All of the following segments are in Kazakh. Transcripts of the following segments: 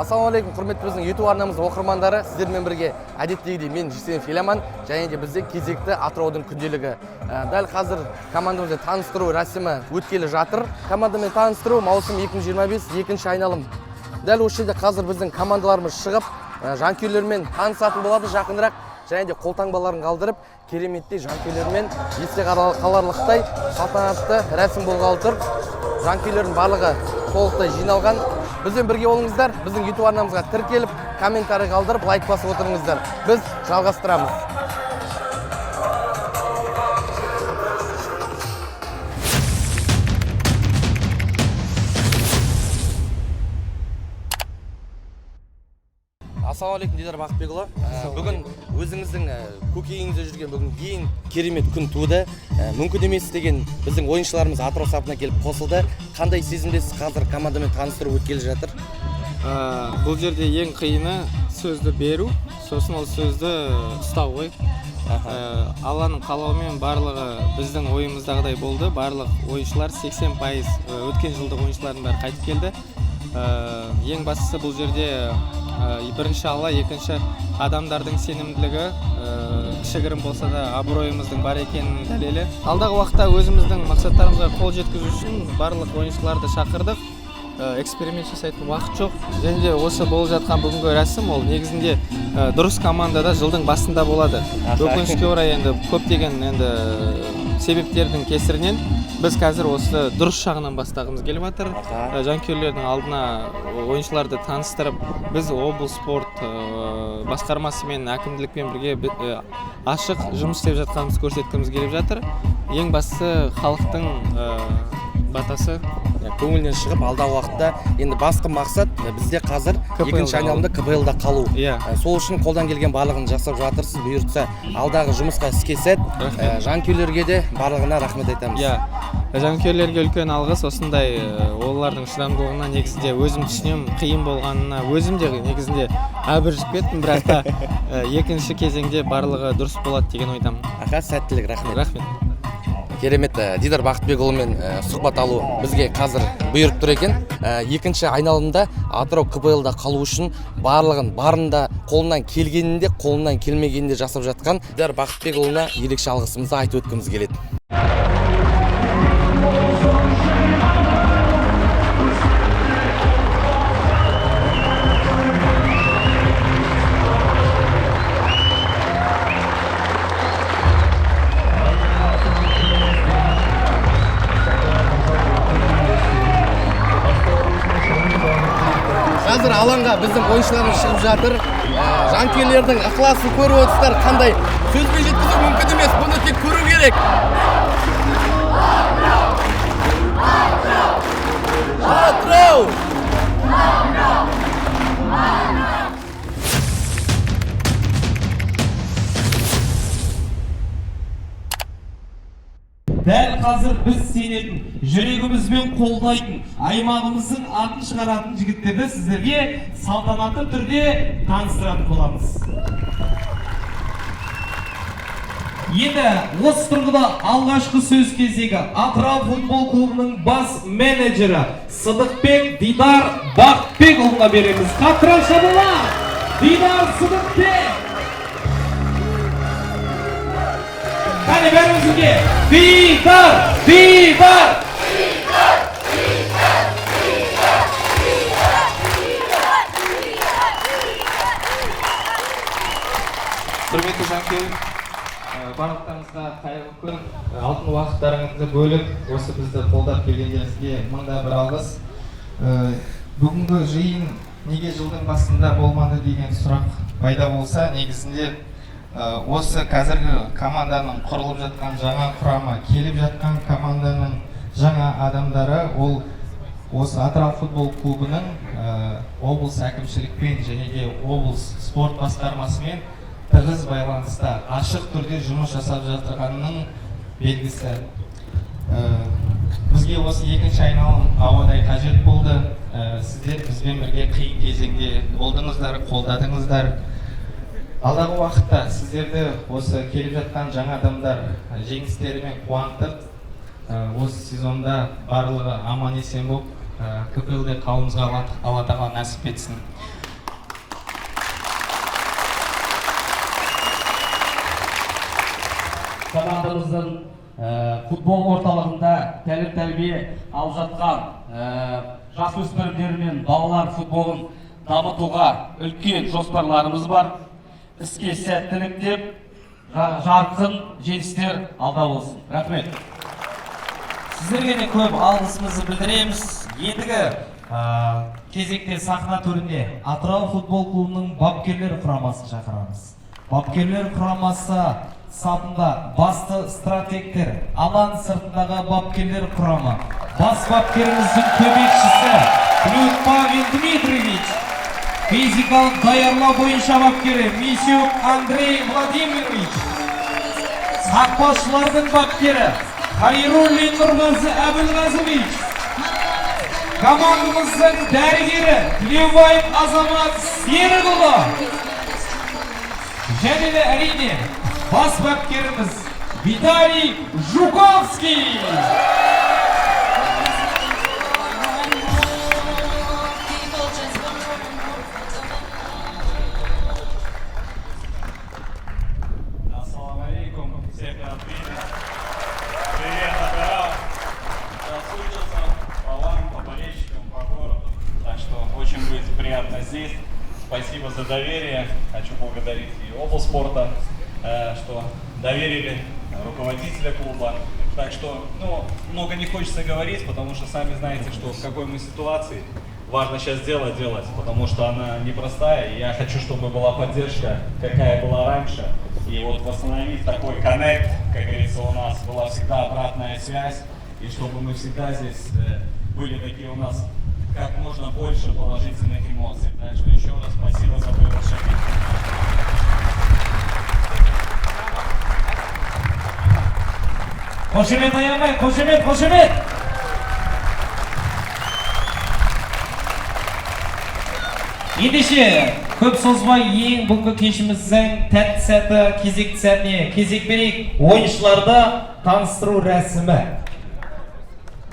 Ассалаумағалейкум, құрметті біздің YouTube арнамыз оқырмандары, сіздермен бірге әдеттегідей мен Жексен Филаман, және де бізде кезекті Атыраудың күнделігі. Дәл қазір командамызды таныстыру рәсімі өткелі жатыр. Командамен таныстыру маусым 2025 екінші айналым. Дәл осы жерде қазір біздің командаларымыз шығып, жанкүйерлермен танысатын болады жақынырақ, және де қолтаңбаларын қалдырып, кереметтей жанкүйерлермен есте қаларлықтай салтанатты рәсім болғалы тұр. Жанкүйерлердің барлығы толықтай жиналған. Бізбен бірге болыңыздар, біздің YouTube арнамызға тіркеліп, комментарий қалдырып, лайк басып отырыңыздар. Біз жалғастырамыз. Ассалаумағалейкум, Дидар Бақытбекұлы. Бүгін өзіңіздің көкейіңізде жүрген бүгін ең керемет күн туды. Мүмкін емес деген біздің ойыншыларымыз Атырау сапына келіп қосылды. Қандай сезімдесіз, қазір командамен таныстыру өткелі жатыр? Бұл жерде ең қиыны сөзді беру, сосын ол сөзді ұстау ғой. Алланың қалауымен барлығы біздің ойымыздағыдай болды. Барлық ойыншылар 80% өткен жылдық ойыншылардың бәрі қайтып келді. Ең бастысы бұл жерде бірінші Алла, екінші адамдардың сенімділігі, кішігірім болса да абыройымыздың бар екенінің дәлелі. Алдағы уақытта өзіміздің мақсаттарымызға қол жеткізу үшін барлық ойыншыларды шақырдық. Эксперимент жасайтын уақыт жоқ. Және де осы болып жатқан бүгінгі рәсім ол негізінде дұрыс командада жылдың басында болады. Өкінішке орай енді көптеген себептердің кесірінен біз қазір осы дұрыс жағынан бастағымыз келіп жатыр. Жанкүйерлердің алдына ойыншыларды таныстырып, біз облыс спорт басқармасы мен әкімдікпен бірге ашық жұмыс істеп жатқанымызды көрсеткіміз келіп жатыр. Ең бастысы халықтың батасы көңілінен шығып, алдағы уақытта енді басты мақсат бізде қазір екінші айналымда КПЛ-да қалу. Сол үшін қолдан келген барлығын жасап жатырсыз. Бұйыртса алдағы жұмысқа іске сәт. Жанкүйерлерге де барлығына рахмет айтамыз. Жанкүйерлерге үлкен алғыс. Осындай олардың шыдамдылығына негізінде өзім түсінемін, қиын болғанына өзім де негізінде әбіржіп кеттім, бірақ та екінші кезеңде барлығы дұрыс болады деген ойдамын. Сәттілік, рахмет. Рахмет. Керемет, Дидар Бақытбекұлымен сұхбат алу бізге қазір бұйырып тұр екен. Екінші айналымда Атырау КПЛ-да қалу үшін барлығын барында қолынан келгенінде, қолынан келмегенінде жасап жатқан Дидар Бақытбекұлына ерекше алғысымызды айтып өткіміз келеді. Қазір алаңға біздің ойыншыларымыз шығып жатыр. Жанкүйерлердің ықыласын көріп отырсыздар, қандай сөзбен жеткізу мүмкін емес, бұны тек көру керек. Атырау! Дәл қазір біз сенетін, жүрегімізбен қолдайтын, аймағымыздың атын шығаратын жігіттерді сіздерге салтанатты түрде таныстыратын боламыз. Енді осы тұрғыда алғашқы сөз кезегі Атырау футбол клубының бас менеджері Сыдықбек Дидар Бақытбекұлына береміз. Қаттырақ шабуылдар! Дидар Сыдықбек! Қане бәрімізге! Дидар! Дидар! Құрметті жанкүйер, барлықтарыңызға қайырлы күн. Алтын уақыттарыңызды бөліп, осы бізді қолдап келгендеріңізге мыңда бір алғыс. Бүгінгі жиын неге жылдың басында болмады деген сұрақ пайда болса, негізінде осы қазіргі команданың құрылып жатқан жаңа құрамы, келіп жатқан команданың жаңа адамдары, ол осы Атырау футбол клубының облыс әкімшілікпен және де облыс спорт басқармасымен тығыз байланыста, ашық түрде жұмыс жасап жатырғанның белгісі. Бізге осы екінші айналым ауадай қажет болды. Сіздер бізбен бірге қиын кезеңде болдыңыздар, қолдадыңыздар. Алдағы уақытта сіздерді осы келіп жатқан жаңа адамдар жеңістерімен қуантып, осы сезонда барлығы аман есен болып, КПЛД қауымызға Алла тағала нәсіп етсін. Командамыздың футбол орталығында тәлім-тәрбие алып жатқан жасөспірімдер мен балалар футболын дамытуға үлкен жоспарларымыз бар. Іске сәттілік деп, жарқын жеңістер алда болсын. Рахмет. Сіздерге де көп алғысымызды білдіреміз. Ендігі кезекте сахна төрінде Атырау футбол клубының бапкерлер құрамасын шақырамыз. Бапкерлер құрамасы сапында басты стратегтер, алаң сыртындағы бапкерлер құрамы. Бас бапкеріміздің көмекшісі Павел Дмитриевич, физикалық даярлау бойынша бапкері Мисюк Андрей Владимирович, қақпашылардың бапкері Хайруллин Нұрғазы Әбілғазович, командамыздың дәрігері Леваев Азамат Серікұлы, және де әрине бас бапкеріміз Виталий Жуковский. Ассаламу алейкум, всех рад видеть. Привет, Атырау. Соскучился по вам, по болельщикам, по городу. Так что очень будет приятно здесь. Спасибо за доверие. Хочу поблагодарить и облспорта, что доверили руководителя клуба. Так что, много не хочется говорить, потому что сами знаете, что в какой мы ситуации. Важно сейчас дело делать, потому что она непростая. И я хочу, чтобы была поддержка, какая была раньше. И вот восстановить такой коннект, как говорится, у нас была всегда обратная связь. И чтобы мы всегда здесь были такие у нас как можно больше положительных эмоций. Так что еще раз спасибо за приглашение. Қошемет аямай, қошемет, қошемет! Ендеше, көп созбай ең бүгінгі кешіміздің тәтті сәті, кезекті сәтіне кезек берейік, ойыншыларды таныстыру рәсімі.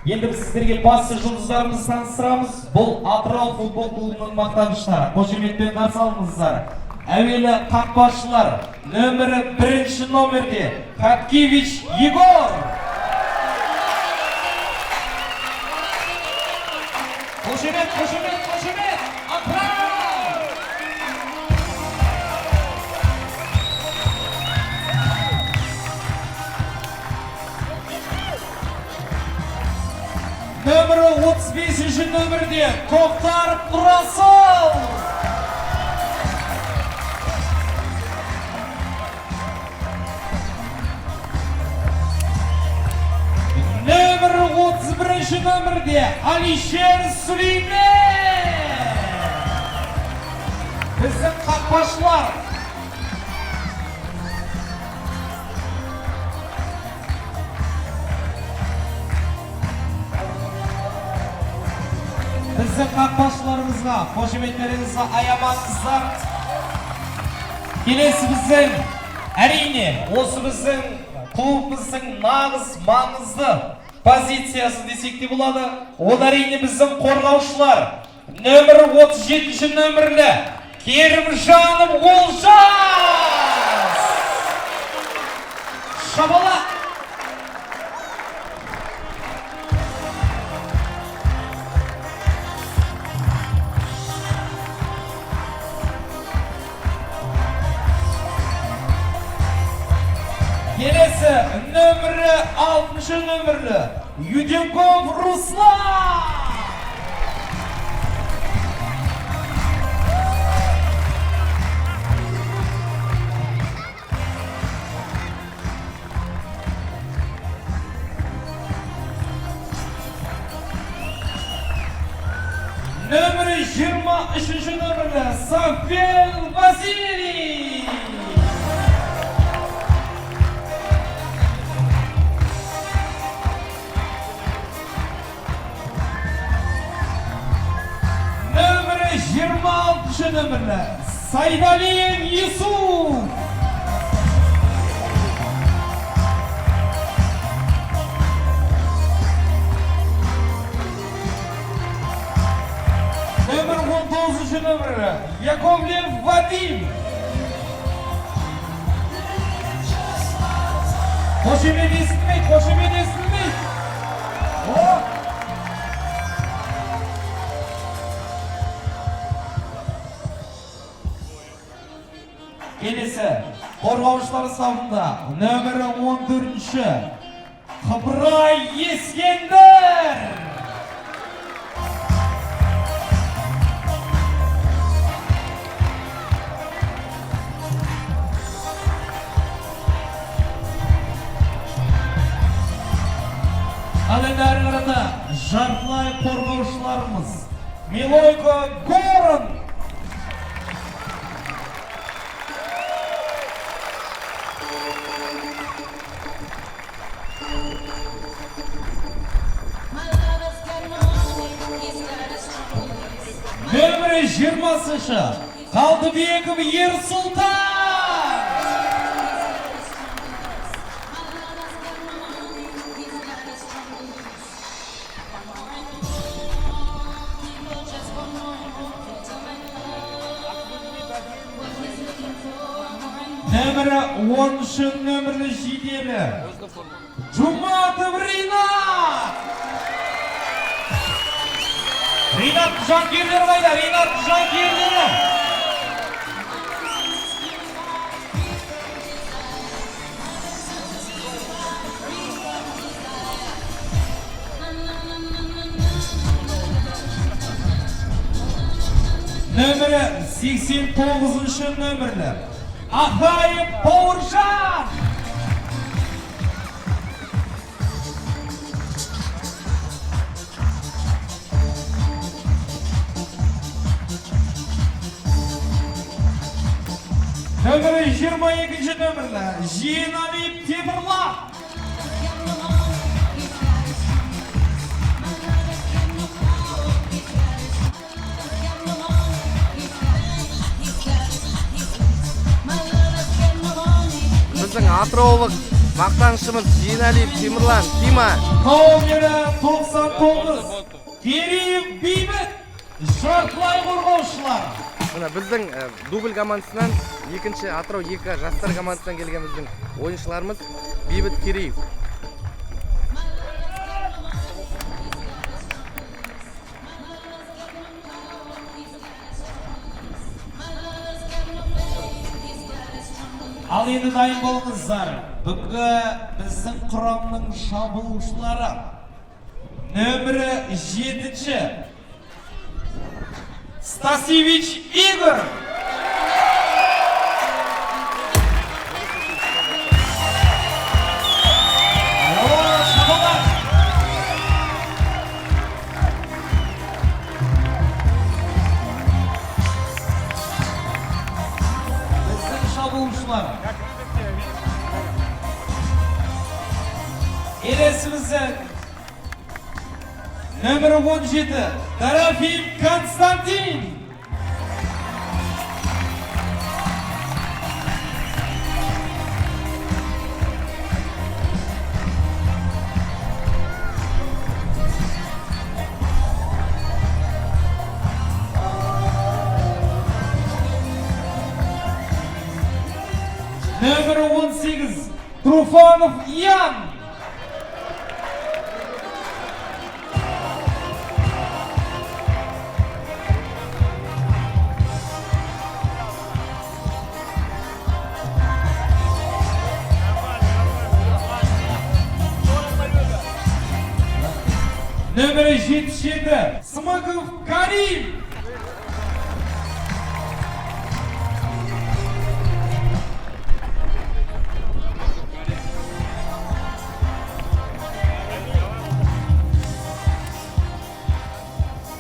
Енді біз сіздерге басты жұлдыздарымызды таныстырамыз. Бұл Атырау футбол клубының мақтаныштары. Қошеметпен қарсы алыңыздар. Әуелі қақпашылар, нөмірі 1-ші номерде Хаткевич Егор. Қошемет, қошемет, қошемет! Атырау! Нөмірі 35-ші нөмірде Тоқтар Нұрасыл. Нөмірі 31-ші нөмірде Алишер Сүлеймен. Біздің қақпашылар. Біздің қақпашыларымызға қошеметтеріңізді аямаңыздар. Келесі біздің, әрине, осы біздің клубымыздың нағыз маңызды позициясы десек те болады. Ол әрине біздің қорғаушылар. Нөмірі 37-ші нөмірлі Керімжанов Олжас. Шабала. Келесі нөмірі 6-шы нөмірлі Юденков Руслан. Нөмірі 23-ші нөмірлі Сафел Василий. Нөмірі 26-ші нөмірлі Сайдалиев Юсуф. Яковлев Вадим. Қошемет естілмейді, қошемет естілмейді. Келесі, қорғаушылар сапында нөмірі 14-ші Қыбырай Ескендір. Ал енді әрі қарата жартылай қорғаушыларымыз Милойко Горн. Нөмірі 20-шы Қалдыбеков Ерсұлтан. Нөмірі 10-шы нөмірлі жиделі Жұматов Ринат. Ринат жанкерлері қайда? Ринат жанкерлері. Нөмірі 89-шы нөмірлі Ахаев Бауыржан. Нөмірі 22-ші нөмірлі Жиналиев Темірлан. Біздің атыраулық мақтанышымыз Жиналиев Темірлан Тима. Номері 99 Кереев Бейбіт. Жартылай қорғаушылар. Мына біздің дубль командасынан екінші Атырау 2 жастар командасынан келген біздің ойыншыларымыз Бейбіт Кереев. Ал енді дайын болыңыздар. Бүгінгі біздің құрамның шабуылшылары нөмірі 7-ші Стасевич Игорь. Біздің шабуылшылар. Елесіміздің нөмірі 17 Тарафим Константин. Нөмірі 18 Труфанов Ян. Нөмірі 77 Смыков Карим.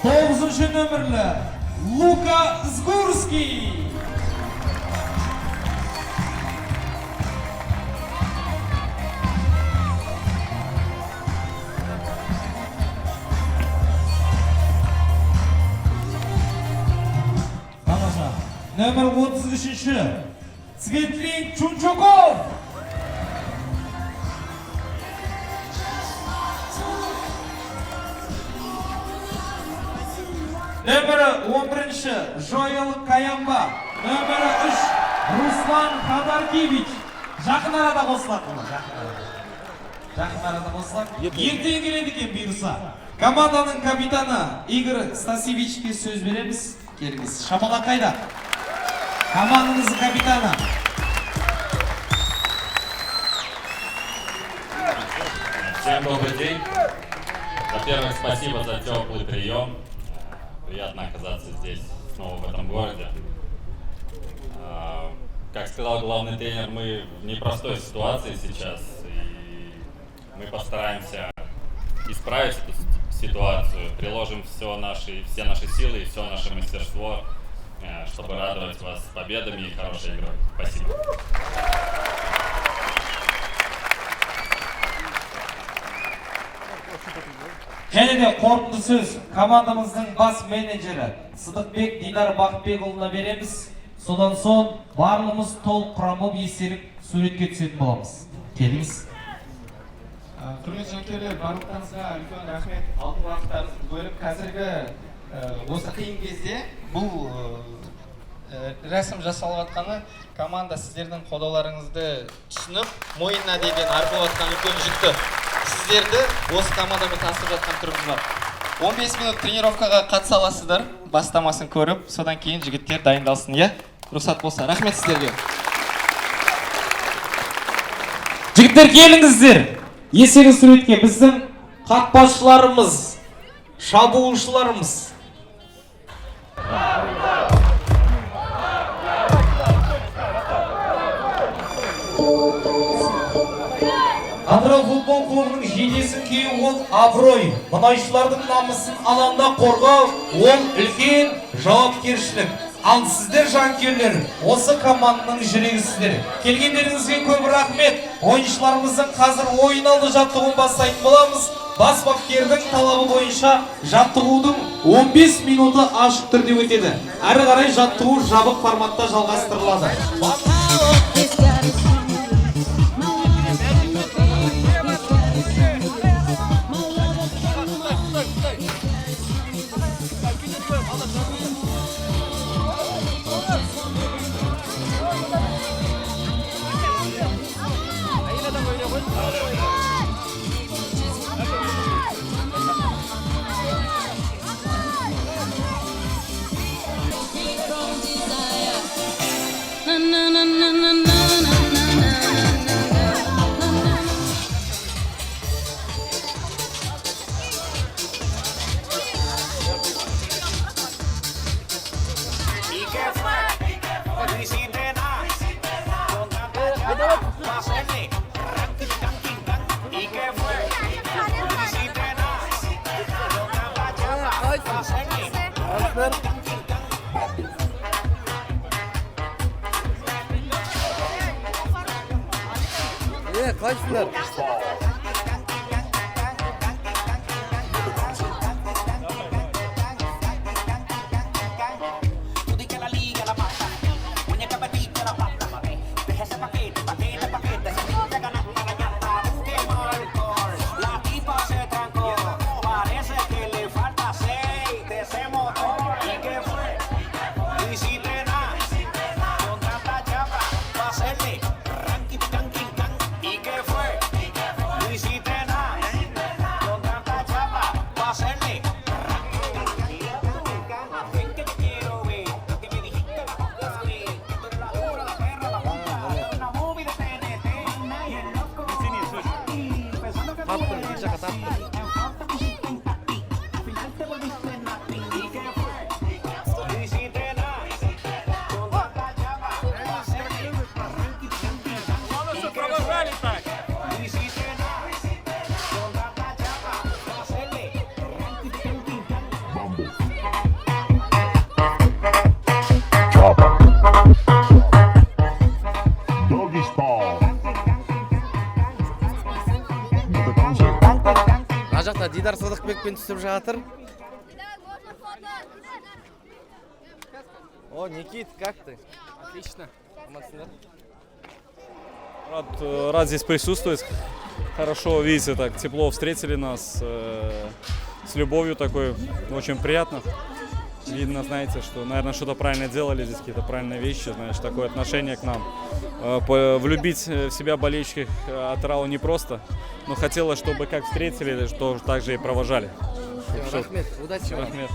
Тоғызыншы нөмірлі Лука Сгурский. Нөмір 33-ші Цветлин Чунчуков. Нөмірі 11-ші Жоэл Каямба, нөмірі 3 Руслан Хадаркевич. Жақын арада қосылады. Жақын арада қосылады. Ертең келеді екен бұйырса. Команданың капитаны Игорь Стасевичке сөз береміз. Келіңіз. Шапалақ қайда? Командамыздың капитаны. Всем добрый день. Во-первых, спасибо за теплый прием. Приятно оказаться здесь, снова в этом городе. Как сказал главный тренер, мы в непростой ситуации сейчас. И мы постараемся исправить эту ситуацию. Приложим все наши силы и все наше мастерство, чтобы радовать вас победами и хорошей игрой. Спасибо. Және де қорытынды сөз командамыздың бас менеджері Сыдықбек Дидар Бақытбекұлына береміз. Содан соң барлығымыз толық құрамы естелік суретке түсетін боламыз. Келіңіз. Құрметті жанкүйерлер, барлықтарыңызға үлкен рахмет. Алтын уақыттарыңызды бөліп, қазіргі осы қиын кезде бұл рәсім жасалып жатқаны команда сіздердің қолдауларыңызды түсініп, мойнына деген арқылы жатқан үлкен жүкті сіздерді осы командамен таныстырып жатқан түріміз бар. 15 минут тренировкаға қатыса аласыздар, бастамасын көріп, содан кейін жігіттер дайындалсын, иә? Рұқсат болса, рахмет сіздерге. Жігіттер келіңіздер. Есегі суретке біздің қақпашыларымыз, шабуылшыларымыз. Атырау футбол клубының жейдесін кию ол абырой. Мұнайшылардың намысын алаңда қорғау, ол үлкен жауапкершілік. Ал сіздер жанкүйерлер, осы команданың жүрегісіздер. Келгендеріңізге көп рахмет. Ойыншыларымыздың қазір ойын алды жаттығуын бастайтын боламыз. Бас бапкердің талабы бойынша жаттығудың 15 минуты ашық түрде өтеді. Әрі қарай жаттығу жабық форматта жалғастырылады. Kaçsınlar? Дидар Сыдықбекпен түсіп жатыр. О, Никит, как ты? Отлично. Рад здесь присутствовать. Хорошо, видите, так тепло встретили нас, с любовью такой, очень приятно. Видно, знаете, что, наверное, что-то правильно делали здесь, какие-то правильные вещи, значит, такое отношение к нам. Влюбить в себя болельщиков Атырау непросто, но хотелось, чтобы как встретили, что так же и провожали. Рахмет, удачи вам. Рахмет.